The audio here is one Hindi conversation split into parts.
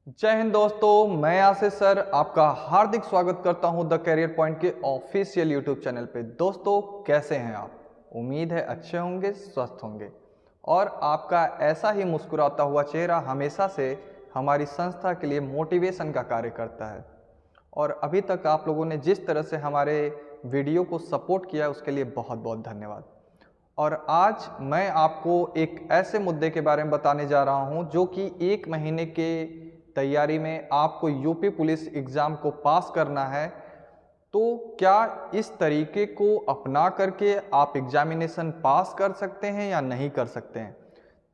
जय हिंद दोस्तों, मैं आशीष सर आपका हार्दिक स्वागत करता हूं द करियर पॉइंट के ऑफिशियल यूट्यूब चैनल पे। दोस्तों कैसे हैं आप? उम्मीद है अच्छे होंगे, स्वस्थ होंगे और आपका ऐसा ही मुस्कुराता हुआ चेहरा हमेशा से हमारी संस्था के लिए मोटिवेशन का कार्य करता है। और अभी तक आप लोगों ने जिस तरह से हमारे वीडियो को सपोर्ट किया उसके लिए बहुत बहुत धन्यवाद। और आज मैं आपको एक ऐसे मुद्दे के बारे में बताने जा रहा हूं जो कि 1 महीने के तैयारी में आपको यूपी पुलिस एग्ज़ाम को पास करना है। तो क्या इस तरीके को अपना करके आप एग्जामिनेशन पास कर सकते हैं या नहीं कर सकते हैं?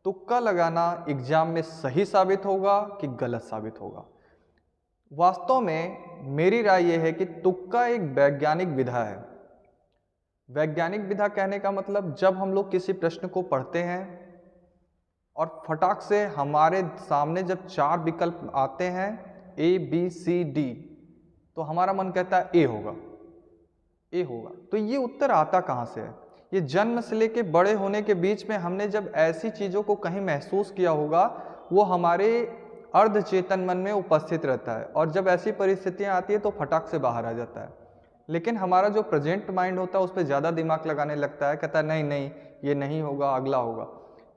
तुक्का लगाना एग्ज़ाम में सही साबित होगा कि गलत साबित होगा? वास्तव में मेरी राय यह है कि तुक्का एक वैज्ञानिक विधा है। वैज्ञानिक विधा कहने का मतलब जब हम लोग किसी प्रश्न को पढ़ते हैं और फटाक से हमारे सामने जब 4 विकल्प आते हैं ए बी सी डी, तो हमारा मन कहता है ए होगा, ए होगा। तो ये उत्तर आता कहाँ से है? ये जन्म से लेके बड़े होने के बीच में हमने जब ऐसी चीज़ों को कहीं महसूस किया होगा, वो हमारे अर्धचेतन मन में उपस्थित रहता है और जब ऐसी परिस्थितियाँ आती है तो फटाक से बाहर आ जाता है। लेकिन हमारा जो प्रेजेंट माइंड होता है उस पर ज़्यादा दिमाग लगाने लगता है, कहता है नहीं नहीं ये नहीं होगा, अगला होगा।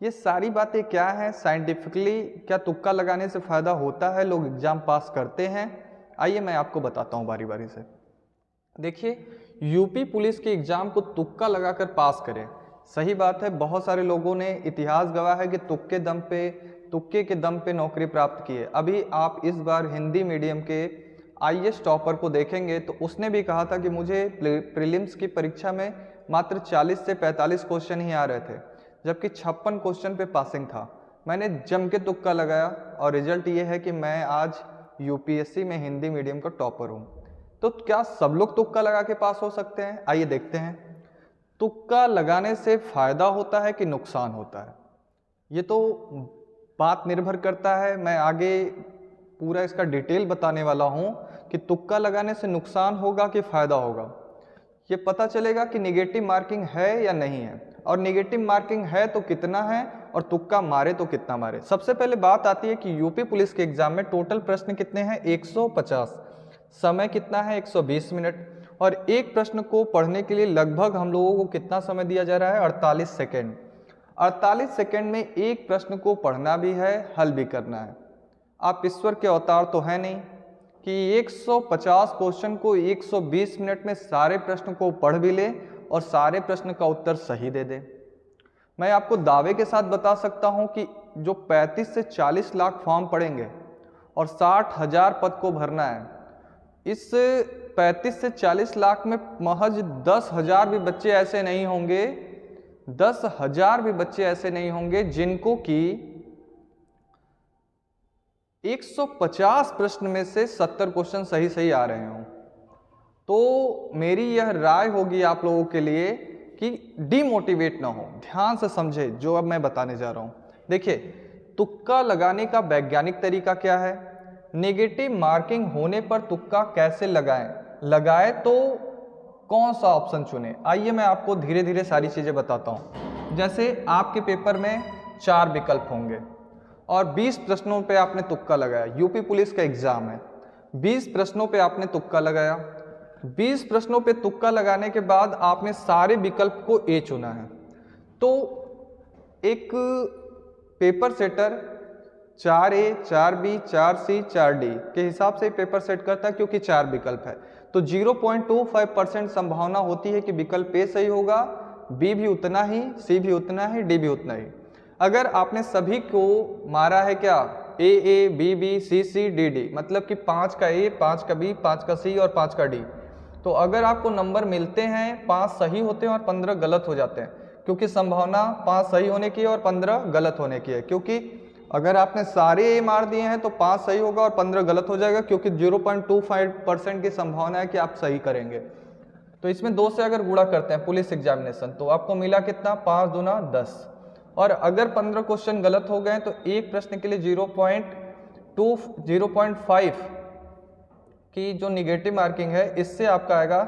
ये सारी बातें क्या हैं साइंटिफिकली? क्या तुक्का लगाने से फ़ायदा होता है? लोग एग्ज़ाम पास करते हैं? आइए मैं आपको बताता हूँ बारी बारी से। देखिए, यूपी पुलिस के एग्ज़ाम को तुक्का लगाकर पास करें, सही बात है। बहुत सारे लोगों ने इतिहास गवाह है कि तुक्के के दम पे नौकरी प्राप्त की है। अभी आप इस बार हिंदी मीडियम के आईएएस टॉपर को देखेंगे तो उसने भी कहा था कि मुझे प्रीलिम्स की परीक्षा में मात्र 40 से 45 क्वेश्चन ही आ रहे थे, जबकि 56 क्वेश्चन पे पासिंग था। मैंने जम के तुक्का लगाया और रिजल्ट ये है कि मैं आज यूपीएससी में हिंदी मीडियम का टॉपर हूँ। तो क्या सब लोग तुक्का लगा के पास हो सकते हैं? आइए देखते हैं। तुक्का लगाने से फायदा होता है कि नुकसान होता है? ये तो बात निर्भर करता है। मैं आगे पूरा इसका डिटेल बताने वाला हूँ कि तुक्का लगाने से नुकसान होगा कि फायदा होगा। ये पता चलेगा कि नेगेटिव मार्किंग है या नहीं है, और नेगेटिव मार्किंग है तो कितना है और तुक्का मारे तो कितना मारे। सबसे पहले बात आती है कि यूपी पुलिस के एग्जाम में टोटल प्रश्न कितने हैं? 150। समय कितना है? 120 मिनट। और एक प्रश्न को पढ़ने के लिए लगभग हम लोगों को कितना समय दिया जा रहा है? 48 सेकेंड। 48 सेकेंड में एक प्रश्न को पढ़ना भी है, हल भी करना है। आप ईश्वर के अवतार तो है नहीं कि 150 क्वेश्चन को 120 मिनट में सारे प्रश्न को पढ़ भी ले और सारे प्रश्न का उत्तर सही दे दे। मैं आपको दावे के साथ बता सकता हूं कि जो 35 से 40 लाख फॉर्म पड़ेंगे और 60,000 पद को भरना है, इस 35 से 40 लाख में महज 10,000 भी बच्चे ऐसे नहीं होंगे, 10,000 भी बच्चे ऐसे नहीं होंगे जिनको कि 150 प्रश्न में से 70 क्वेश्चन सही सही आ रहे हों। तो मेरी यह राय होगी आप लोगों के लिए कि डिमोटिवेट ना हो, ध्यान से समझे जो अब मैं बताने जा रहा हूं। देखिए, तुक्का लगाने का वैज्ञानिक तरीका क्या है? नेगेटिव मार्किंग होने पर तुक्का कैसे लगाएं तो कौन सा ऑप्शन चुने? आइए मैं आपको धीरे धीरे सारी चीजें बताता हूं। जैसे आपके पेपर में 4 विकल्प होंगे और 20 प्रश्नों पे आपने तुक्का लगाया। यूपी पुलिस का एग्जाम है, 20 प्रश्नों पे आपने तुक्का लगाया। 20 प्रश्नों पे तुक्का लगाने के बाद आपने सारे विकल्प को ए चुना है। तो एक paper setter 4A, 4B, 4C, 4D के हिसाब से पेपर सेट करता है, क्योंकि 4 विकल्प है। तो 0.25% संभावना होती है कि विकल्प ए सही होगा, बी भी उतना ही, सी भी उतना ही, डी भी उतना ही। अगर आपने सभी को मारा है क्या? ए, बी बी, सी सी, डी डी, मतलब कि 5 का ए, 5 का बी, 5 का सी और 5 का डी। तो अगर आपको नंबर मिलते हैं, 5 सही होते हैं और 15 गलत हो जाते हैं, क्योंकि संभावना 5 सही होने की है और 15 गलत होने की है। क्योंकि अगर आपने सारे ए मार दिए हैं तो 5 सही होगा और 15 गलत हो जाएगा, क्योंकि 0.25% की संभावना है कि आप सही करेंगे। तो इसमें 2 से अगर गुणा करते हैं पुलिस एग्जामिनेशन, तो आपको मिला कितना? 5 दूना 10। और अगर 15 क्वेश्चन गलत हो गए तो एक प्रश्न के लिए 0.5 की जो निगेटिव मार्किंग है, इससे आपका आएगा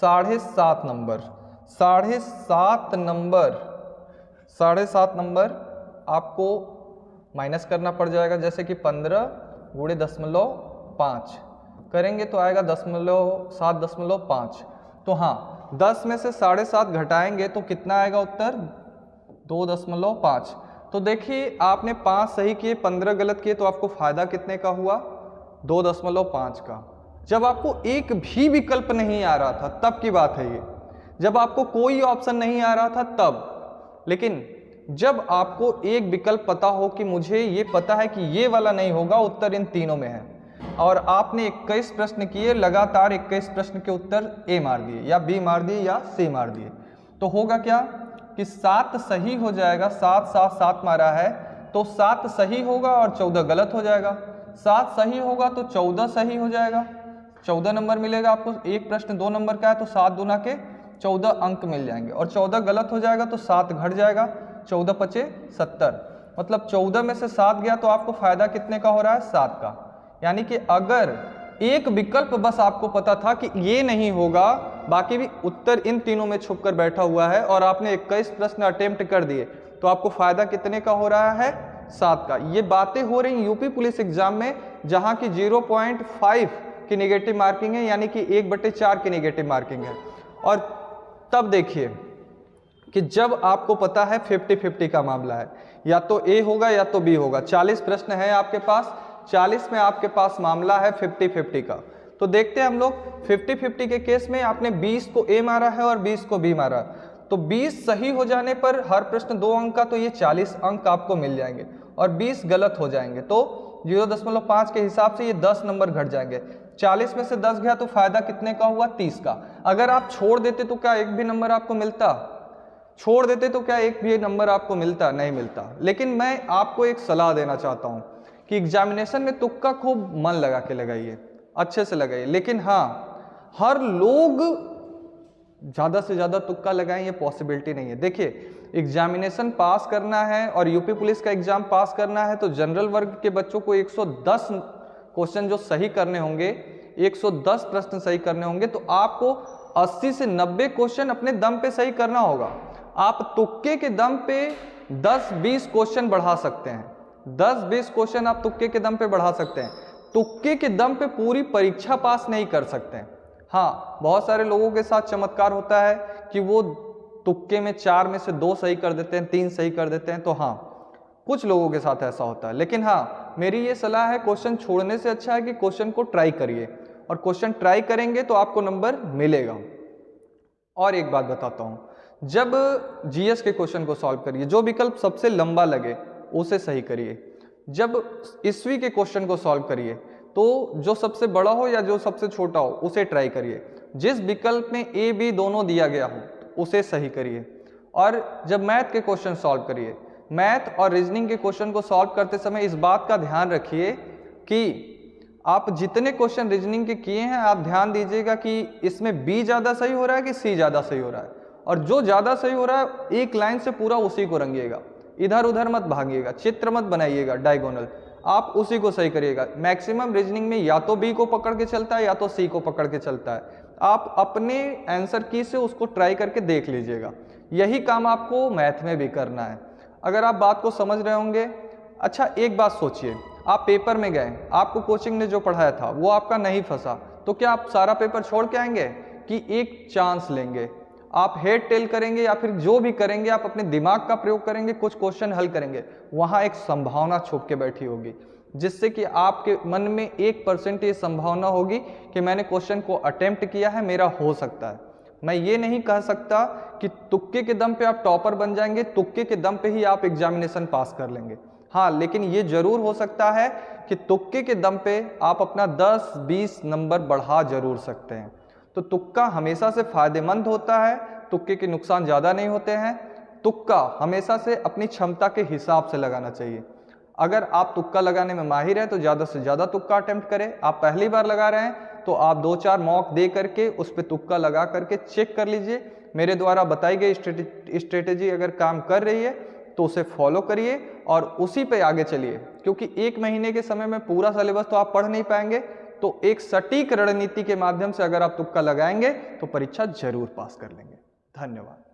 7.5 नंबर। 7.5 नंबर, 7.5 नंबर आपको माइनस करना पड़ जाएगा। जैसे कि 15 गुणे 0.5 करेंगे तो आएगा 7.5। तो हाँ, 10 में से 7.5 घटाएंगे तो कितना आएगा उत्तर? 2.5। तो देखिए आपने 5 सही किए, 15 गलत किए, तो आपको फायदा कितने का हुआ? 2.5 का। जब आपको एक भी विकल्प नहीं आ रहा था तब की बात है ये, जब आपको कोई ऑप्शन नहीं आ रहा था तब। लेकिन जब आपको एक विकल्प पता हो कि मुझे ये पता है कि ये वाला नहीं होगा, उत्तर इन तीनों में है, और आपने 21 प्रश्न किए, लगातार 21 प्रश्न के उत्तर ए मार दिए या बी मार दिए या सी मार दिए, तो होगा क्या कि 7 सही हो जाएगा। 7 7 7 मारा है तो 7 सही होगा और 14 गलत हो जाएगा। 7 सही होगा तो 14 सही हो जाएगा, 14 नंबर मिलेगा आपको। एक प्रश्न 2 नंबर का है तो 7 दूना के 14 अंक मिल जाएंगे, और 14 गलत हो जाएगा तो 7 घट जाएगा, 14 पचे 70। मतलब 14 में से 7 गया तो आपको फायदा कितने का हो रहा है? 7 का। यानी कि अगर एक विकल्प बस आपको पता था कि ये नहीं होगा, बाकी भी उत्तर इन तीनों में छुप कर बैठा हुआ है, और आपने 21 प्रश्न अटेम्प्ट कर दिए, तो आपको फायदा कितने का हो रहा है? 7 का। ये बातें हो रही यूपी पुलिस एग्जाम में, जहां की 0.5 की नेगेटिव मार्किंग है, यानी कि 1/4 की नेगेटिव मार्किंग है। और तब देखिए कि जब आपको पता है 50-50 का मामला है, या तो ए होगा या तो बी होगा। 40 प्रश्न है आपके पास, 40 में आपके पास मामला है 50-50 का। तो देखते हैं हम लोग 50-50 के केस में आपने 20 को ए मारा है और 20 को बी मारा, तो 20 सही हो जाने पर हर प्रश्न 2 अंक का, तो ये 40 अंक आपको मिल जाएंगे, और 20 गलत हो जाएंगे तो 0.5 के हिसाब से ये 10 नंबर घट जाएंगे। 40 में से 10 गया तो फायदा कितने का हुआ? 30 का। अगर आप छोड़ देते तो क्या एक भी नंबर आपको मिलता? छोड़ देते तो क्या एक भी नंबर आपको मिलता? नहीं मिलता। लेकिन मैं आपको एक सलाह देना चाहता हूं कि एग्जामिनेशन में तुक्का खूब मन लगा के लगाइए, अच्छे से लगाइए। लेकिन हाँ, हर लोग ज़्यादा से ज़्यादा तुक्का लगाएं, ये पॉसिबिलिटी नहीं है। देखिए, एग्जामिनेशन पास करना है और यूपी पुलिस का एग्जाम पास करना है, तो जनरल वर्ग के बच्चों को 110 क्वेश्चन जो सही करने होंगे, 110 प्रश्न सही करने होंगे, तो आपको 80 से 90 क्वेश्चन अपने दम पे सही करना होगा। आप तुक्के के दम पे 10-20 क्वेश्चन बढ़ा सकते हैं, 10-20 क्वेश्चन आप तुक्के के दम पे बढ़ा सकते हैं। तुक्के के दम पे पूरी परीक्षा पास नहीं कर सकते हैं। हाँ, बहुत सारे लोगों के साथ चमत्कार होता है कि वो तुक्के में 4 में से 2 सही कर देते हैं, 3 सही कर देते हैं, तो हाँ, कुछ लोगों के साथ ऐसा होता है। लेकिन हाँ, मेरी ये सलाह है, क्वेश्चन छोड़ने से अच्छा है कि क्वेश्चन को ट्राई करिए, और क्वेश्चन ट्राई करेंगे तो आपको नंबर मिलेगा। और एक बात बताता हूँ, जब जीएस के क्वेश्चन को सॉल्व करिए, जो विकल्प सबसे लंबा लगे उसे सही करिए। जब ईस्वी के क्वेश्चन को सॉल्व करिए तो जो सबसे बड़ा हो या जो सबसे छोटा हो उसे ट्राई करिए। जिस विकल्प में ए बी दोनों दिया गया हो उसे सही करिए। और जब मैथ के क्वेश्चन सॉल्व करिए, मैथ और रीजनिंग के क्वेश्चन को सॉल्व करते समय इस बात का ध्यान रखिए कि आप जितने क्वेश्चन रीजनिंग के किए हैं, आप ध्यान दीजिएगा कि इसमें बी ज़्यादा सही हो रहा है कि सी ज़्यादा सही हो रहा है, और जो ज़्यादा सही हो रहा है एक लाइन से पूरा उसी को रंगिएगा, इधर उधर मत भागिएगा, चित्र मत बनाइएगा डायगोनल, आप उसी को सही करिएगा। मैक्सिमम रीजनिंग में या तो बी को पकड़ के चलता है या तो सी को पकड़ के चलता है। आप अपने आंसर की से उसको ट्राई करके देख लीजिएगा। यही काम आपको मैथ में भी करना है, अगर आप बात को समझ रहे होंगे। अच्छा, एक बात सोचिए, आप पेपर में गए, आपको कोचिंग ने जो पढ़ाया था वो आपका नहीं फंसा, तो क्या आप सारा पेपर छोड़ के आएंगे कि एक चांस लेंगे? आप हेड टेल करेंगे या फिर जो भी करेंगे, आप अपने दिमाग का प्रयोग करेंगे, कुछ क्वेश्चन हल करेंगे, वहाँ एक संभावना छुप के बैठी होगी, जिससे कि आपके मन में 1% ये संभावना होगी कि मैंने क्वेश्चन को अटेम्प्ट किया है, मेरा हो सकता है। मैं ये नहीं कह सकता कि तुक्के के दम पे आप टॉपर बन जाएंगे, तुक्के के दम पे ही आप एग्जामिनेशन पास कर लेंगे। हाँ, लेकिन ये जरूर हो सकता है कि तुक्के के दम पे आप अपना 10-20 नंबर बढ़ा जरूर सकते हैं। तो तुक्का हमेशा से फायदेमंद होता है, तुक्के के नुकसान ज़्यादा नहीं होते हैं। तुक्का हमेशा से अपनी क्षमता के हिसाब से लगाना चाहिए। अगर आप तुक्का लगाने में माहिर हैं तो ज़्यादा से ज़्यादा तुक्का अटेम्प्ट करें। आप पहली बार लगा रहे हैं तो आप 2-4 मॉक दे करके उस पर तुक्का लगा करके चेक कर लीजिए। मेरे द्वारा बताई गई स्ट्रेटेजी अगर काम कर रही है तो उसे फॉलो करिए और उसी पे आगे चलिए, क्योंकि 1 महीने के समय में पूरा सिलेबस तो आप पढ़ नहीं पाएंगे। तो एक सटीक रणनीति के माध्यम से अगर आप तुक्का लगाएंगे तो परीक्षा जरूर पास कर लेंगे। धन्यवाद।